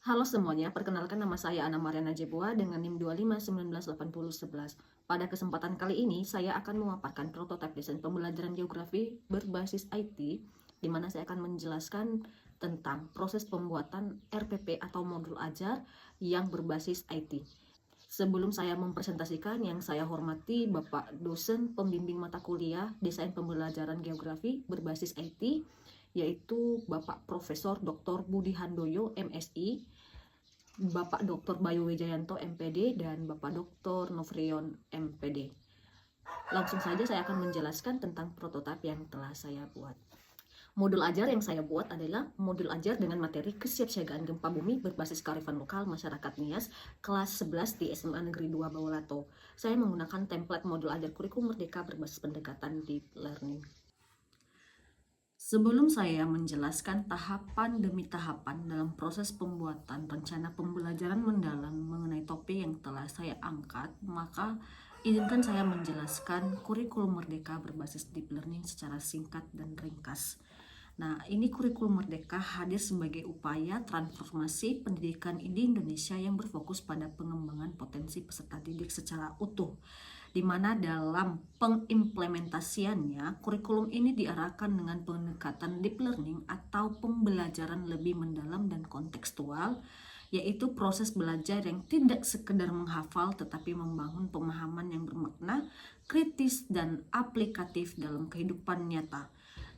Halo semuanya, perkenalkan nama saya Ana Mariana Jebua dengan NIM 25198011. Pada kesempatan kali ini, saya akan memaparkan prototipe desain pembelajaran geografi berbasis IT, di mana saya akan menjelaskan tentang proses pembuatan RPP atau modul ajar yang berbasis IT. Sebelum saya mempresentasikan, yang saya hormati Bapak dosen pembimbing mata kuliah Desain Pembelajaran Geografi berbasis IT, yaitu Bapak Profesor Dr. Budi Handoyo, MSI, Bapak Dr. Bayu Wijayanto, MPD, dan Bapak Dr. Novrion, MPD. Langsung saja saya akan menjelaskan tentang prototipe yang telah saya buat. Modul ajar yang saya buat adalah modul ajar dengan materi kesiapsiagaan gempa bumi berbasis kearifan lokal masyarakat Nias kelas 11 di SMA Negeri 2 Bawalato. Saya menggunakan template modul ajar kurikulum merdeka berbasis pendekatan deep learning. Sebelum saya menjelaskan tahapan demi tahapan dalam proses pembuatan rencana pembelajaran mendalam mengenai topik yang telah saya angkat, maka izinkan saya menjelaskan kurikulum merdeka berbasis deep learning secara singkat dan ringkas. Nah, ini kurikulum merdeka hadir sebagai upaya transformasi pendidikan di Indonesia yang berfokus pada pengembangan potensi peserta didik secara utuh, di mana dalam pengimplementasiannya kurikulum ini diarahkan dengan pendekatan deep learning atau pembelajaran lebih mendalam dan kontekstual, yaitu proses belajar yang tidak sekedar menghafal tetapi membangun pemahaman yang bermakna, kritis, dan aplikatif dalam kehidupan nyata.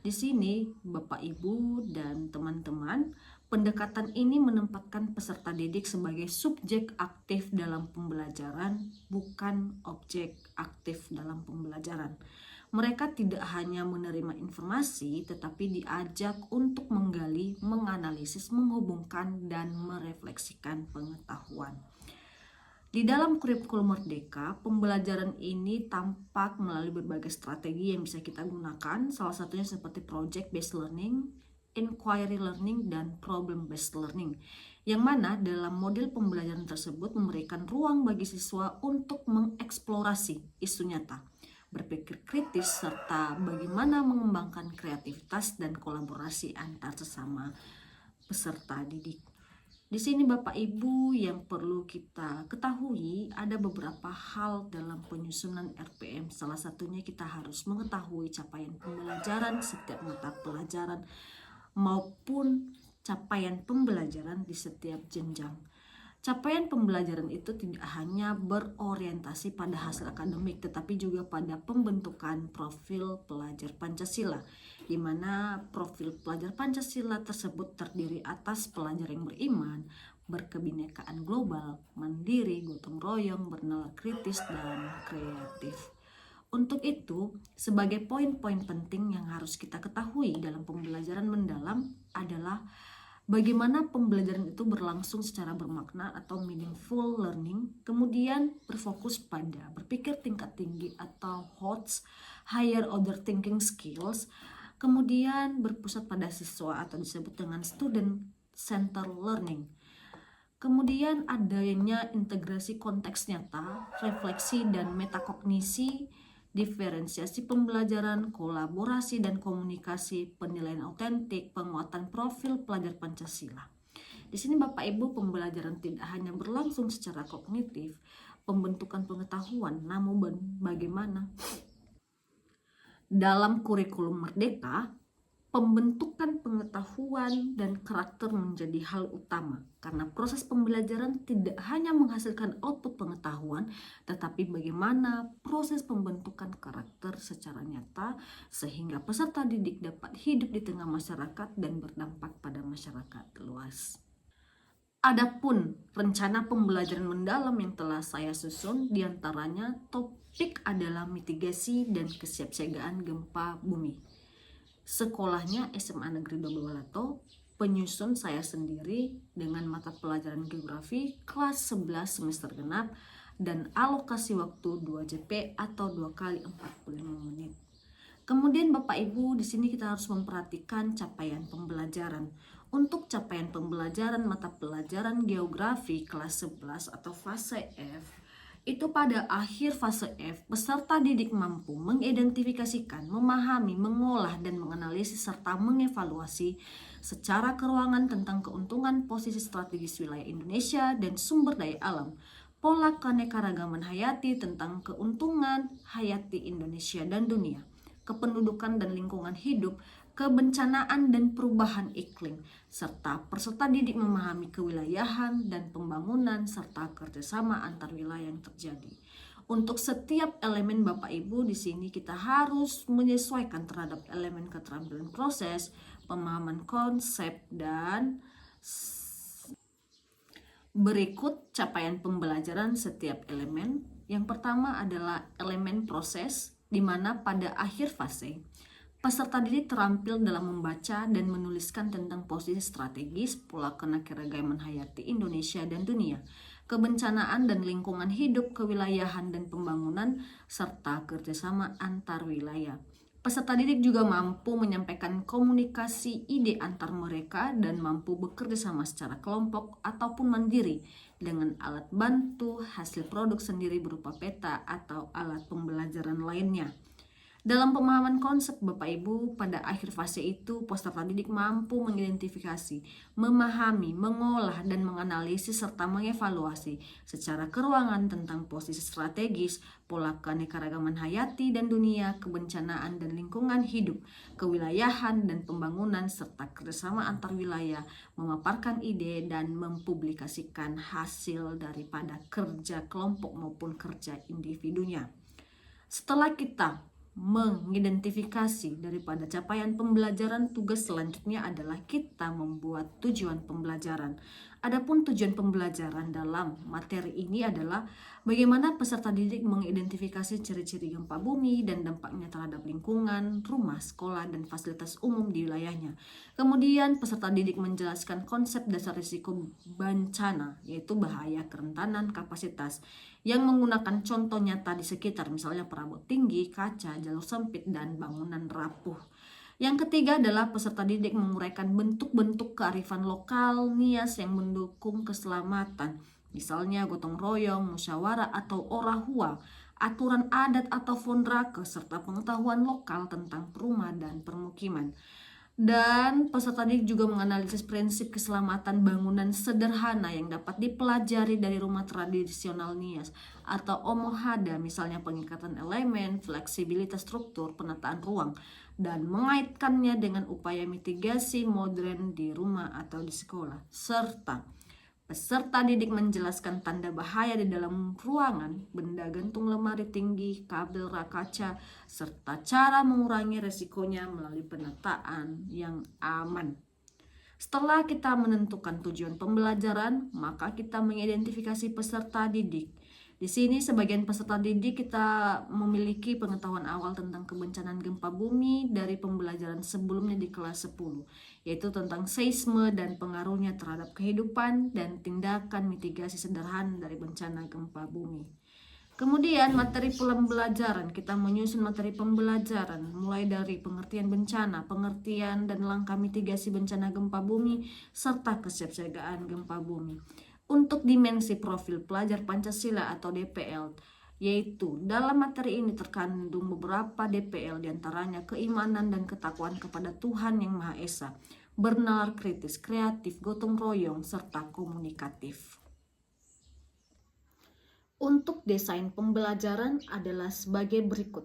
Di sini, Bapak, Ibu, dan teman-teman, pendekatan ini menempatkan peserta didik sebagai subjek aktif dalam pembelajaran, bukan objek aktif dalam pembelajaran. Mereka tidak hanya menerima informasi, tetapi diajak untuk menggali, menganalisis, menghubungkan, dan merefleksikan pengetahuan. Di dalam kurikulum merdeka, pembelajaran ini tampak melalui berbagai strategi yang bisa kita gunakan, salah satunya seperti project based learning, inquiry learning, dan problem based learning, yang mana dalam model pembelajaran tersebut memberikan ruang bagi siswa untuk mengeksplorasi isu nyata, berpikir kritis, serta bagaimana mengembangkan kreativitas dan kolaborasi antar sesama peserta didik. Di sini Bapak Ibu yang perlu kita ketahui ada beberapa hal dalam penyusunan RPM. Salah satunya kita harus mengetahui capaian pembelajaran setiap mata pelajaran maupun capaian pembelajaran di setiap jenjang. Capaian pembelajaran itu tidak hanya berorientasi pada hasil akademik, tetapi juga pada pembentukan profil pelajar Pancasila, di mana profil pelajar Pancasila tersebut terdiri atas pelajar yang beriman, berkebinekaan global, mandiri, gotong royong, bernalar kritis, dan kreatif. Untuk itu, sebagai poin-poin penting yang harus kita ketahui dalam pembelajaran mendalam adalah bagaimana pembelajaran itu berlangsung secara bermakna atau meaningful learning, kemudian berfokus pada berpikir tingkat tinggi atau HOTS, higher order thinking skills, kemudian berpusat pada siswa atau disebut dengan student center learning. Kemudian adanya integrasi konteks nyata, refleksi dan metakognisi, diferensiasi pembelajaran, kolaborasi dan komunikasi, penilaian autentik, penguatan profil pelajar Pancasila. Di sini Bapak Ibu, pembelajaran tidak hanya berlangsung secara kognitif, pembentukan pengetahuan, namun bagaimana dalam kurikulum merdeka, pembentukan pengetahuan dan karakter menjadi hal utama, karena proses pembelajaran tidak hanya menghasilkan output pengetahuan, tetapi bagaimana proses pembentukan karakter secara nyata sehingga peserta didik dapat hidup di tengah masyarakat dan berdampak pada masyarakat luas. Adapun rencana pembelajaran mendalam yang telah saya susun, diantaranya topik adalah mitigasi dan kesiapsiagaan gempa bumi. Sekolahnya SMA Negeri 2 Bawalato, penyusun saya sendiri dengan mata pelajaran geografi kelas 11 semester genap dan alokasi waktu 2 JP atau 2 kali 45 menit. Kemudian Bapak Ibu, di sini kita harus memperhatikan capaian pembelajaran. Untuk capaian pembelajaran mata pelajaran geografi kelas 11 atau fase F, Itu pada akhir fase F, peserta didik mampu mengidentifikasikan, memahami, mengolah, dan menganalisis serta mengevaluasi secara keruangan tentang keuntungan posisi strategis wilayah Indonesia dan sumber daya alam, pola keanekaragaman hayati tentang keuntungan hayati Indonesia dan dunia, kependudukan dan lingkungan hidup, kebencanaan dan perubahan iklim, serta peserta didik memahami kewilayahan dan pembangunan serta kerjasama antar wilayah yang terjadi. Untuk setiap elemen Bapak Ibu di sini kita harus menyesuaikan terhadap elemen keterampilan proses, pemahaman konsep, dan berikut capaian pembelajaran setiap elemen. Yang pertama adalah elemen proses, di mana pada akhir fase peserta didik terampil dalam membaca dan menuliskan tentang posisi strategis, pola keanekaragaman hayati Indonesia dan dunia, kebencanaan dan lingkungan hidup, kewilayahan dan pembangunan, serta kerjasama antar wilayah. Peserta didik juga mampu menyampaikan komunikasi ide antar mereka dan mampu bekerja sama secara kelompok ataupun mandiri dengan alat bantu hasil produk sendiri berupa peta atau alat pembelajaran lainnya. Dalam pemahaman konsep Bapak Ibu, pada akhir fase itu peserta didik mampu mengidentifikasi, memahami, mengolah, dan menganalisis serta mengevaluasi secara keruangan tentang posisi strategis, pola keanekaragaman hayati dan dunia, kebencanaan dan lingkungan hidup, kewilayahan dan pembangunan, serta kerjasama antar wilayah, memaparkan ide dan mempublikasikan hasil daripada kerja kelompok maupun kerja individunya. Setelah kita mengidentifikasi daripada capaian pembelajaran, tugas selanjutnya adalah kita membuat tujuan pembelajaran. Adapun tujuan pembelajaran dalam materi ini adalah bagaimana peserta didik mengidentifikasi ciri-ciri gempa bumi dan dampaknya terhadap lingkungan, rumah, sekolah, dan fasilitas umum di wilayahnya. Kemudian peserta didik menjelaskan konsep dasar risiko bencana, yaitu bahaya, kerentanan, kapasitas, yang menggunakan contoh nyata di sekitar, misalnya perabot tinggi, kaca, jalur sempit, dan bangunan rapuh. Yang ketiga adalah peserta didik menguraikan bentuk-bentuk kearifan lokal NIAS yang mendukung keselamatan, misalnya gotong royong, musyawarah atau orahua, aturan adat atau fondrake, serta pengetahuan lokal tentang perumahan dan permukiman. Dan peserta didik juga menganalisis prinsip keselamatan bangunan sederhana yang dapat dipelajari dari rumah tradisional NIAS atau OMOHADA, misalnya pengikatan elemen, fleksibilitas struktur, penataan ruang, dan mengaitkannya dengan upaya mitigasi modern di rumah atau di sekolah. Serta peserta didik menjelaskan tanda bahaya di dalam ruangan, benda gantung lemari tinggi, kabel rak kaca, serta cara mengurangi resikonya melalui penataan yang aman. Setelah kita menentukan tujuan pembelajaran, maka kita mengidentifikasi peserta didik. Di sini sebagian peserta didik kita memiliki pengetahuan awal tentang kebencanaan gempa bumi dari pembelajaran sebelumnya di kelas 10, yaitu tentang seisme dan pengaruhnya terhadap kehidupan dan tindakan mitigasi sederhana dari bencana gempa bumi. Kemudian materi pembelajaran, kita menyusun materi pembelajaran mulai dari pengertian bencana, pengertian dan langkah mitigasi bencana gempa bumi, serta kesiapsiagaan gempa bumi. Untuk dimensi profil pelajar Pancasila atau DPL, yaitu dalam materi ini terkandung beberapa DPL, diantaranya keimanan dan ketakwaan kepada Tuhan Yang Maha Esa, bernalar kritis, kreatif, gotong royong, serta komunikatif. Untuk desain pembelajaran adalah sebagai berikut.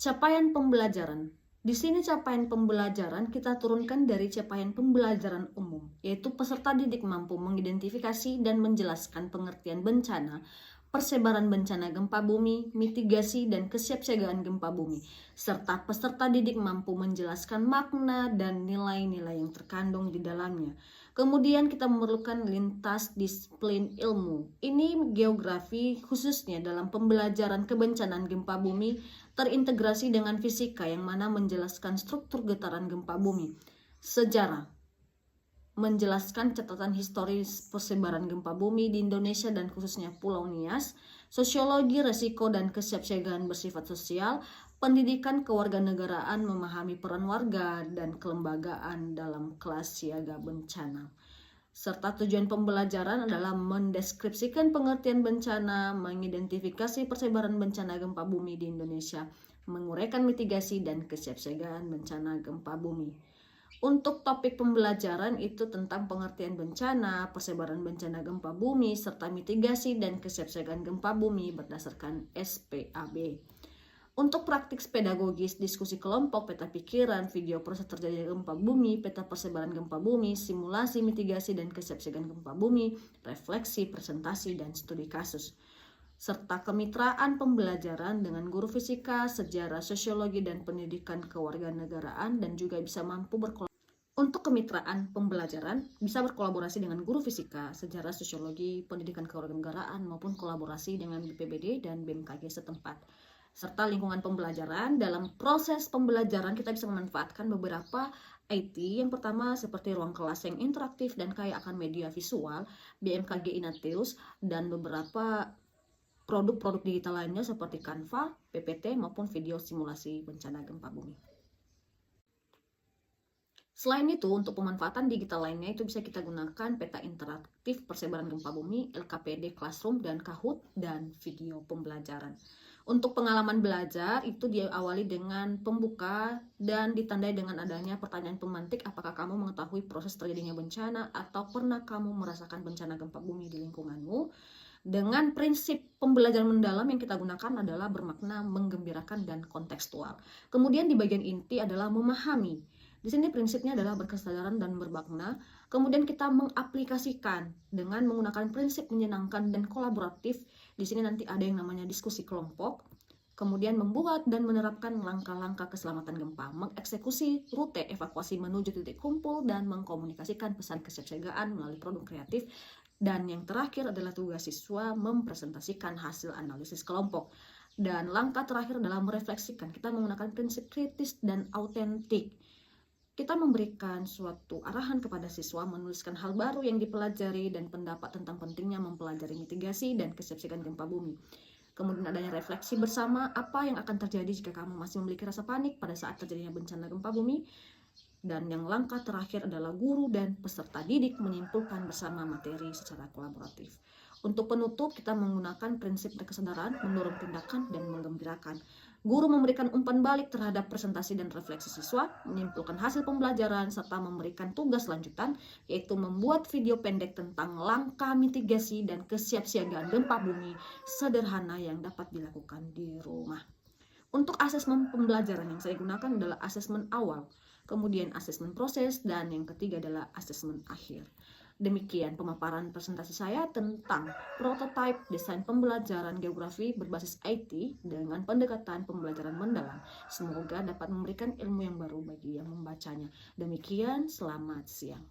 Capaian pembelajaran. Di sini capaian pembelajaran kita turunkan dari capaian pembelajaran umum, yaitu peserta didik mampu mengidentifikasi dan menjelaskan pengertian bencana, persebaran bencana gempa bumi, mitigasi dan kesiapsiagaan gempa bumi, serta peserta didik mampu menjelaskan makna dan nilai-nilai yang terkandung di dalamnya. Kemudian kita memerlukan lintas disiplin ilmu. Ini geografi, khususnya dalam pembelajaran kebencanaan gempa bumi, terintegrasi dengan fisika yang mana menjelaskan struktur getaran gempa bumi. Sejarah, menjelaskan catatan historis persebaran gempa bumi di Indonesia dan khususnya Pulau Nias. Sosiologi, resiko dan kesiapsiagaan bersifat sosial. Pendidikan kewarganegaraan, memahami peran warga dan kelembagaan dalam kelas siaga bencana. serta tujuan pembelajaran adalah mendeskripsikan pengertian bencana, mengidentifikasi persebaran bencana gempa bumi di Indonesia, menguraikan mitigasi dan kesiapsiagaan bencana gempa bumi. Untuk topik pembelajaran itu tentang pengertian bencana, persebaran bencana gempa bumi, serta mitigasi dan kesiapsiagaan gempa bumi berdasarkan SPAB. Untuk praktik pedagogis, diskusi kelompok, peta pikiran, video proses terjadinya gempa bumi, peta persebaran gempa bumi, simulasi, mitigasi, dan kesiapsiagaan gempa bumi, refleksi, presentasi, dan studi kasus. Serta kemitraan pembelajaran dengan guru fisika, sejarah, sosiologi, dan pendidikan kewarganegaraan, dan juga bisa mampu berkolaborasi. Untuk kemitraan pembelajaran, bisa berkolaborasi dengan guru fisika, sejarah, sosiologi, pendidikan kewarganegaraan, maupun kolaborasi dengan BPBD dan BMKG setempat. Serta lingkungan pembelajaran, dalam proses pembelajaran kita bisa memanfaatkan beberapa IT. Yang pertama seperti ruang kelas yang interaktif dan kaya akan media visual, BMKG Inateus, dan beberapa produk-produk digital lainnya seperti Canva, PPT, maupun video simulasi bencana gempa bumi. Selain itu, untuk pemanfaatan digital lainnya itu bisa kita gunakan peta interaktif persebaran gempa bumi, LKPD Classroom, dan Kahoot, dan video pembelajaran. Untuk pengalaman belajar itu diawali dengan pembuka dan ditandai dengan adanya pertanyaan pemantik, apakah kamu mengetahui proses terjadinya bencana atau pernah kamu merasakan bencana gempa bumi di lingkunganmu. Dengan prinsip pembelajaran mendalam yang kita gunakan adalah bermakna, menggembirakan, dan kontekstual. Kemudian di bagian inti adalah memahami. Di sini prinsipnya adalah berkesadaran dan bermakna. Kemudian kita mengaplikasikan dengan menggunakan prinsip menyenangkan dan kolaboratif. Di sini nanti ada yang namanya diskusi kelompok. Kemudian membuat dan menerapkan langkah-langkah keselamatan gempa, mengeksekusi rute evakuasi menuju titik kumpul, dan mengkomunikasikan pesan kesiapsiagaan melalui produk kreatif. Dan yang terakhir adalah tugas siswa mempresentasikan hasil analisis kelompok. Dan langkah terakhir adalah merefleksikan. Kita menggunakan prinsip kritis dan autentik. Kita memberikan suatu arahan kepada siswa menuliskan hal baru yang dipelajari dan pendapat tentang pentingnya mempelajari mitigasi dan kesiapsiagaan gempa bumi. Kemudian adanya refleksi bersama apa yang akan terjadi jika kamu masih memiliki rasa panik pada saat terjadinya bencana gempa bumi. Dan yang langkah terakhir adalah guru dan peserta didik menyimpulkan bersama materi secara kolaboratif. Untuk penutup, kita menggunakan prinsip berkesadaran, mendorong tindakan, dan menggembirakan. Guru memberikan umpan balik terhadap presentasi dan refleksi siswa, menyimpulkan hasil pembelajaran, serta memberikan tugas lanjutan, yaitu membuat video pendek tentang langkah mitigasi dan kesiapsiagaan gempa bumi sederhana yang dapat dilakukan di rumah. Untuk asesmen pembelajaran yang saya gunakan adalah asesmen awal, kemudian asesmen proses, dan yang ketiga adalah asesmen akhir. Demikian pemaparan presentasi saya tentang prototipe desain pembelajaran geografi berbasis IT dengan pendekatan pembelajaran mendalam. Semoga dapat memberikan ilmu yang baru bagi yang membacanya. Demikian, selamat siang.